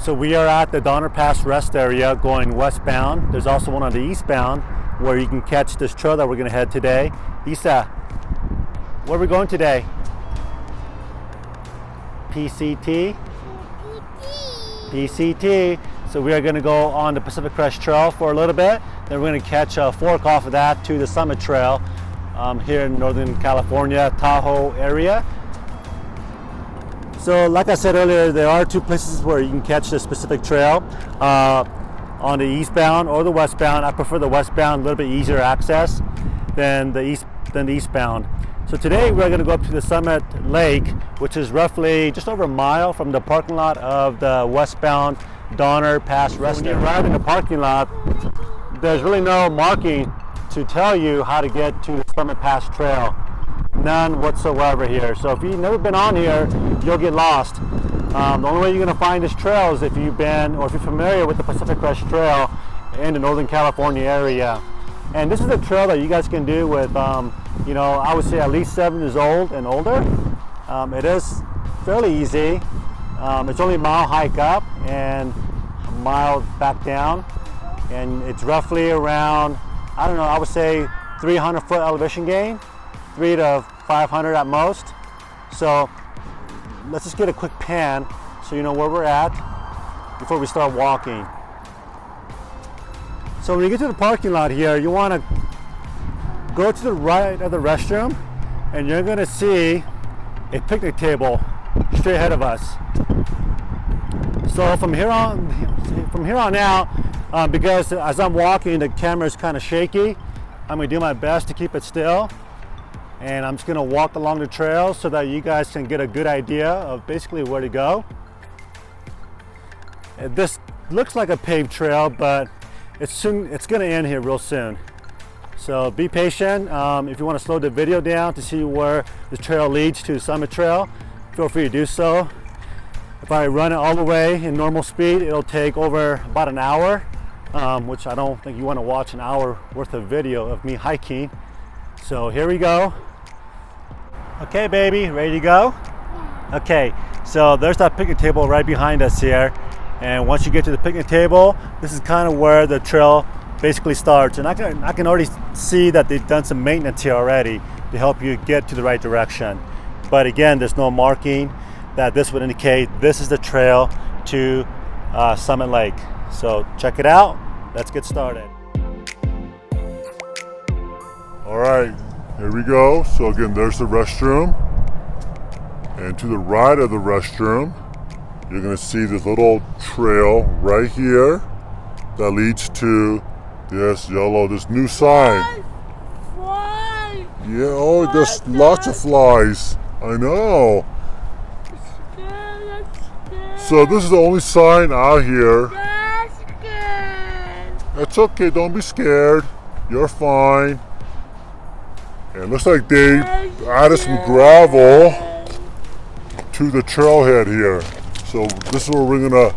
So we are at the Donner Pass rest area going westbound. There's also one on the eastbound where you can catch this trail that we're gonna head today. Isa, where are we going today? PCT? PCT. So we are gonna go on the Pacific Crest Trail for a little bit. Then we're gonna catch a fork off of that to the Summit Trail here in Northern California, Tahoe area. So like I said earlier, there are two places where you can catch this specific trail. On the eastbound or the westbound. I prefer the westbound, a little bit easier access than the eastbound. So today we're going to go up to the Summit Lake, which is roughly just over a mile from the parking lot of the westbound Donner Pass rest area. When you arrive in the parking lot, there's really no marking to tell you how to get to the Summit Pass Trail. None whatsoever here. So if you've never been on here, you'll get lost. The only way you're going to find this trail is if you've been, or if you're familiar with the Pacific Crest Trail in the Northern California area. And this is a trail that you guys can do with, you know, I would say at least 7 years old and older. It is fairly easy. It's only a mile hike up and a mile back down. And it's roughly around, I don't know, I would say 300-foot elevation gain. 300 to 500 at most. So let's just get a quick pan so you know where we're at before we start walking. So when you get to the parking lot here, you want to go to the right of the restroom and you're going to see a picnic table straight ahead of us. So from here on out, because as I'm walking the camera is kind of shaky, I'm going to do my best to keep it still. And I'm just gonna walk along the trail so that you guys can get a good idea of basically where to go. This looks like a paved trail, but it's gonna end here real soon. So be patient. If you wanna slow the video down to see where the trail leads to the Summit Trail, feel free to do so. If I run it all the way in normal speed, it'll take over about an hour, which I don't think you wanna watch an hour worth of video of me hiking. So here we go. Okay, baby, ready to go? Okay, so there's that picnic table right behind us here. And once you get to the picnic table, this is kind of where the trail basically starts. And I can already see that they've done some maintenance here already to help you get to the right direction. But again, there's no marking that this would indicate this is the trail to Summit Lake. So check it out. Let's get started. All right, here we go. So again, there's the restroom. And to the right of the restroom, you're gonna see this little trail right here that leads to this new sign. Fly. Yeah, oh, there's lots of flies. I know. So this is the only sign out here. That's good. It's okay, don't be scared. You're fine. And it looks like they added some gravel to the trailhead here. So this is where we're gonna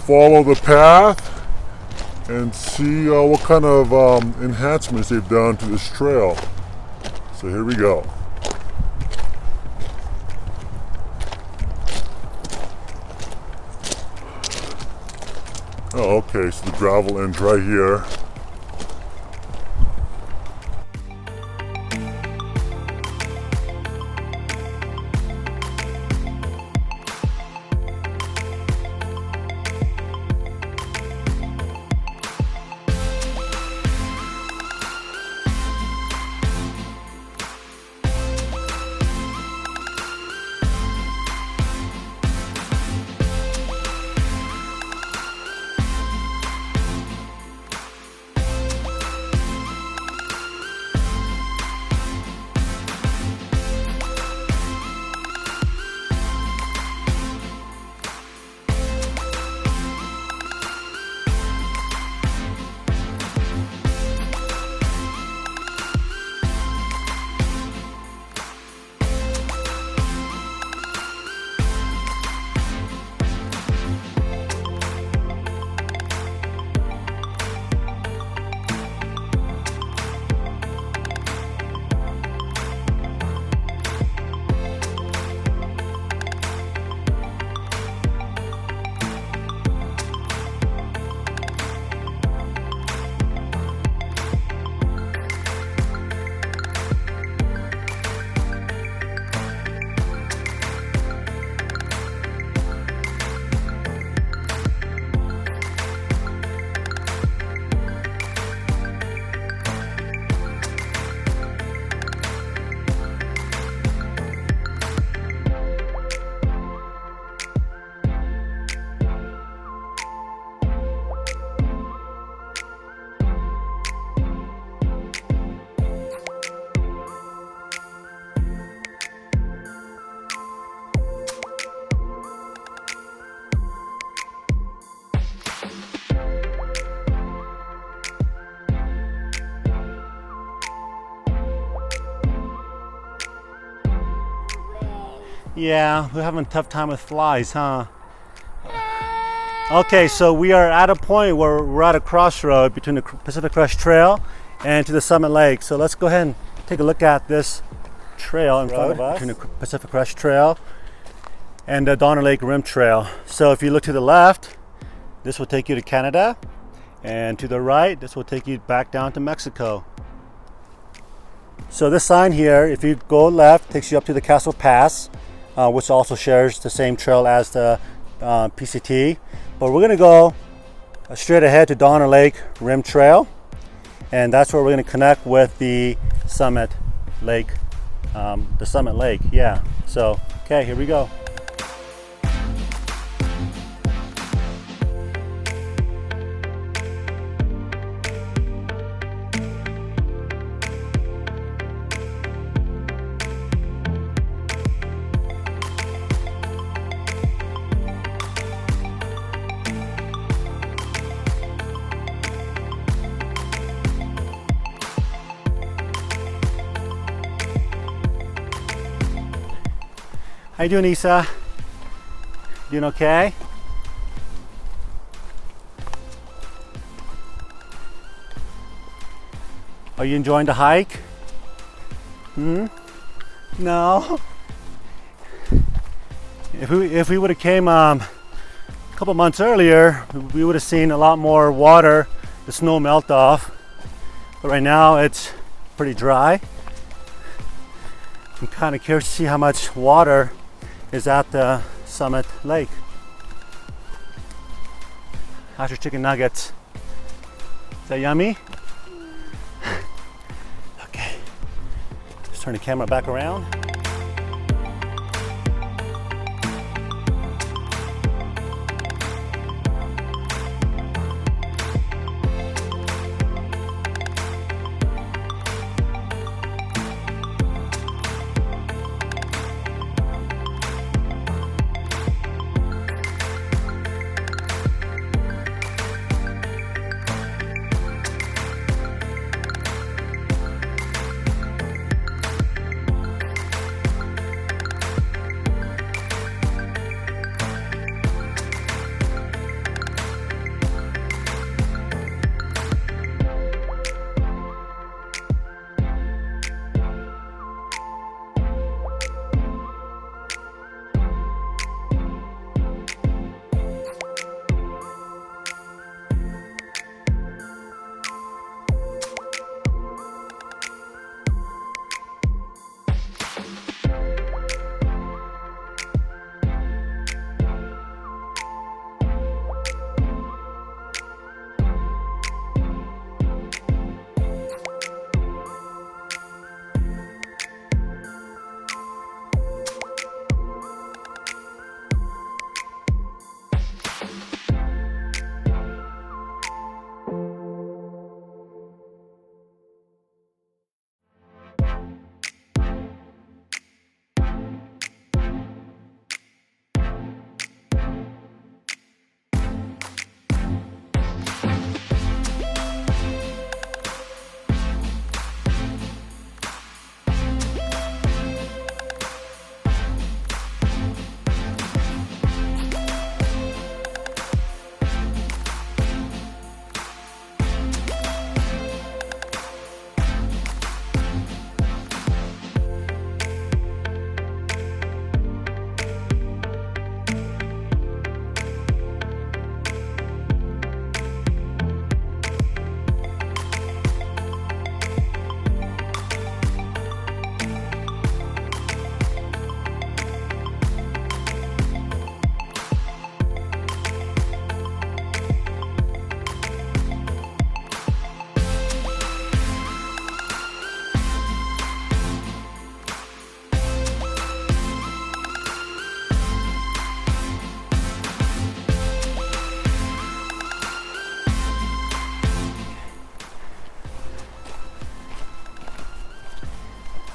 follow the path and see what kind of enhancements they've done to this trail. So here we go. Oh, okay, so the gravel ends right here. Yeah, we're having a tough time with flies, huh? Okay, so we are at a point where we're at a crossroad between the Pacific Crest Trail and to the Summit Lake. So let's go ahead and take a look at this trail in front of us between the Pacific Crest Trail and the Donner Lake Rim Trail. So if you look to the left, this will take you to Canada, and to the right, this will take you back down to Mexico. So this sign here, if you go left, takes you up to the Castle Pass, which also shares the same trail as the PCT. But we're going to go straight ahead to Donner Lake Rim Trail, and that's where we're going to connect with the Summit Lake. Yeah. So, okay, here we go. How you doing, Isa? Doing okay? Are you enjoying the hike? No? If we would have came a couple months earlier, we would have seen a lot more water, the snow melt off. But right now it's pretty dry. I'm kind of curious to see how much water is at the Summit Lake. How's your chicken nuggets? Is that yummy? Okay, let's turn the camera back around.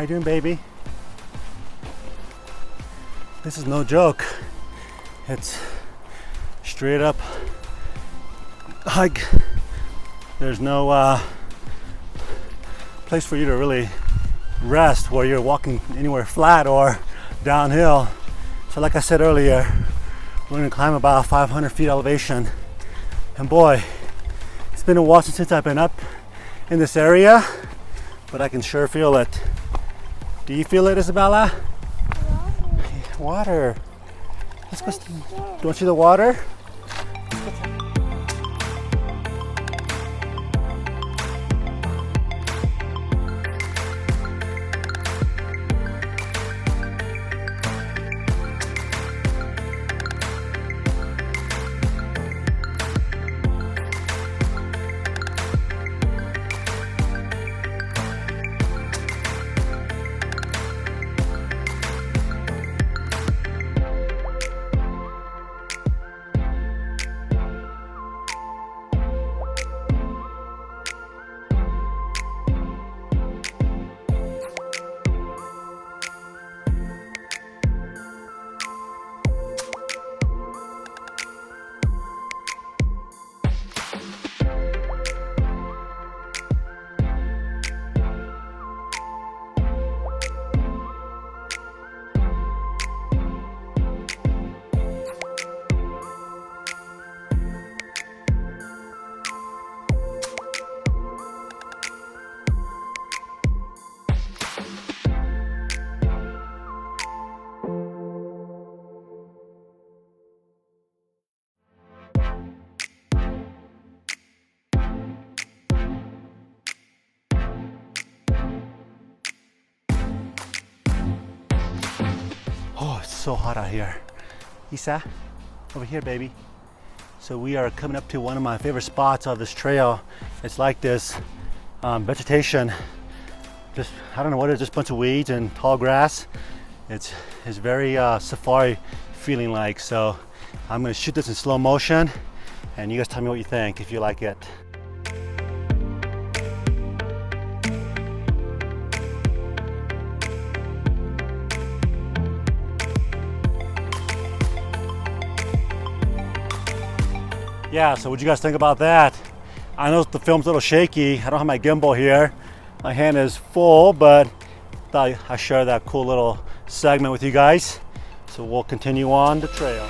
How you doing, baby? This is no joke. It's straight up hike. There's no place for you to really rest where you're walking anywhere flat or downhill. So like I said earlier, we're gonna climb about 500 feet elevation. And boy, it's been a while since I've been up in this area, but I can sure feel it. Do you feel it, Isabella? Water. Let's go. Do you want to see the water? Oh, it's so hot out here. Isa, over here, baby. So we are coming up to one of my favorite spots of this trail. It's like this vegetation. Just, I don't know what it is, just a bunch of weeds and tall grass. It's very safari feeling like. So I'm gonna shoot this in slow motion and you guys tell me what you think, if you like it. Yeah, so what'd you guys think about that? I know the film's a little shaky. I don't have my gimbal here. My hand is full, but thought I'd share that cool little segment with you guys. So we'll continue on the trail.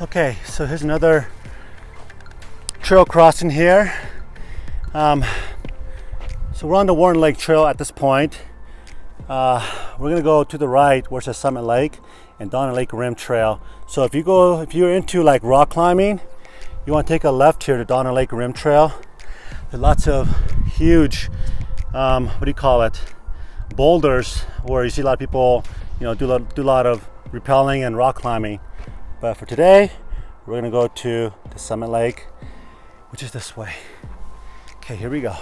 Okay, so here's another trail crossing here. So we're on the Warren Lake Trail at this point. We're gonna go to the right where it says Summit Lake and Donner Lake Rim Trail. So if you're into like rock climbing, you want to take a left here to Donner Lake Rim Trail. There's lots of huge, what do you call it, boulders where you see a lot of people, do a lot of rappelling and rock climbing. But for today, we're gonna go to the Summit Lake, which is this way. Okay, here we go.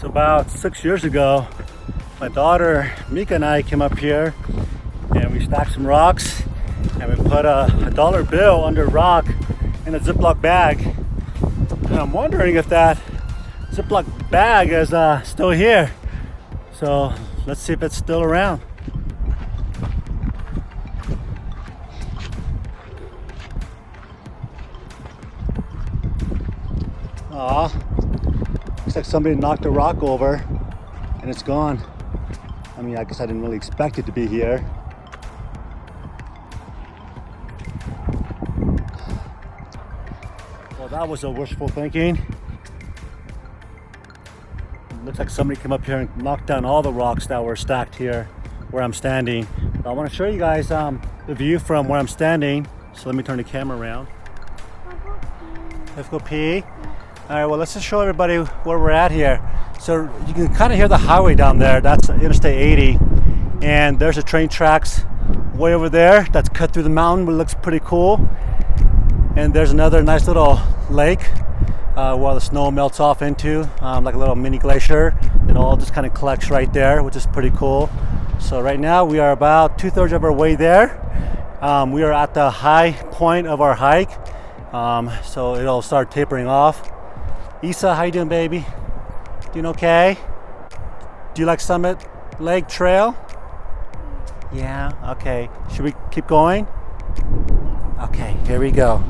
So about 6 years ago, my daughter Mika and I came up here and we stacked some rocks and we put a dollar bill under a rock in a Ziploc bag. And I'm wondering if that Ziploc bag is still here. So let's see if it's still around. Aw, looks like somebody knocked a rock over and it's gone. I mean, I guess I didn't really expect it to be here. Well, that was a wishful thinking. Looks like somebody came up here and knocked down all the rocks that were stacked here where I'm standing. I want to show you guys the view from where I'm standing. So let me turn the camera around. Let's go pee. All right, well, let's just show everybody where we're at here. So you can kind of hear the highway down there. That's Interstate 80. And there's the train tracks way over there. That's cut through the mountain, but it looks pretty cool. And there's another nice little lake where the snow melts off into, like a little mini glacier. It all just kind of collects right there, which is pretty cool. So right now we are about 2/3 of our way there. We are at the high point of our hike. So it'll start tapering off. Isa, how you doing, baby? Doing okay? Do you like Summit Lake Trail? Yeah, okay. Should we keep going? Okay, here we go.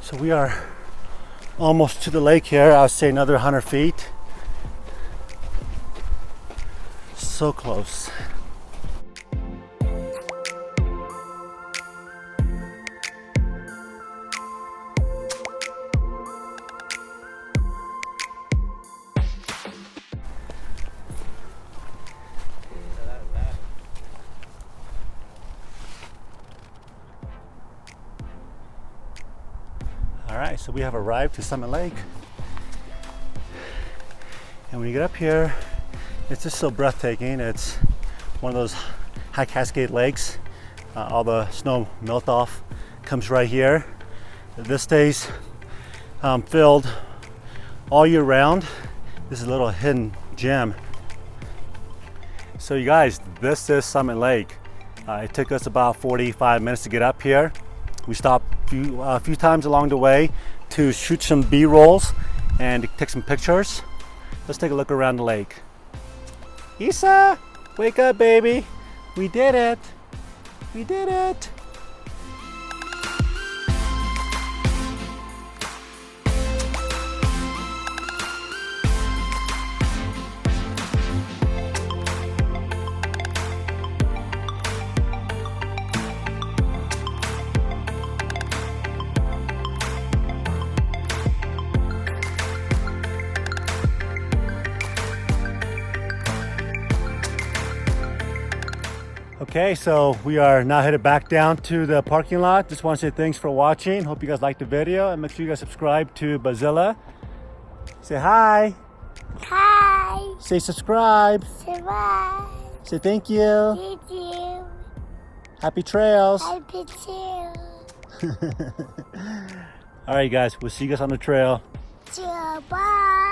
So we are almost to the lake here. I would say another 100 feet. So close. All right, so we have arrived to Summit Lake. And when you get up here, it's just so breathtaking. It's one of those high cascade lakes. All the snow melt off, comes right here. This stays filled all year round. This is a little hidden gem. So you guys, this is Summit Lake. It took us about 45 minutes to get up here. We stopped a few times along the way to shoot some B-rolls and take some pictures. Let's take a look around the lake. Isa, wake up, baby. We did it. We did it. Okay, so we are now headed back down to the parking lot. Just want to say thanks for watching. Hope you guys liked the video, and make sure you guys subscribe to Isabella. Say hi. Hi. Say subscribe. Survive. Say thank you. Thank you. Happy trails. Happy too. All right, guys, we'll see you guys on the trail. Bye.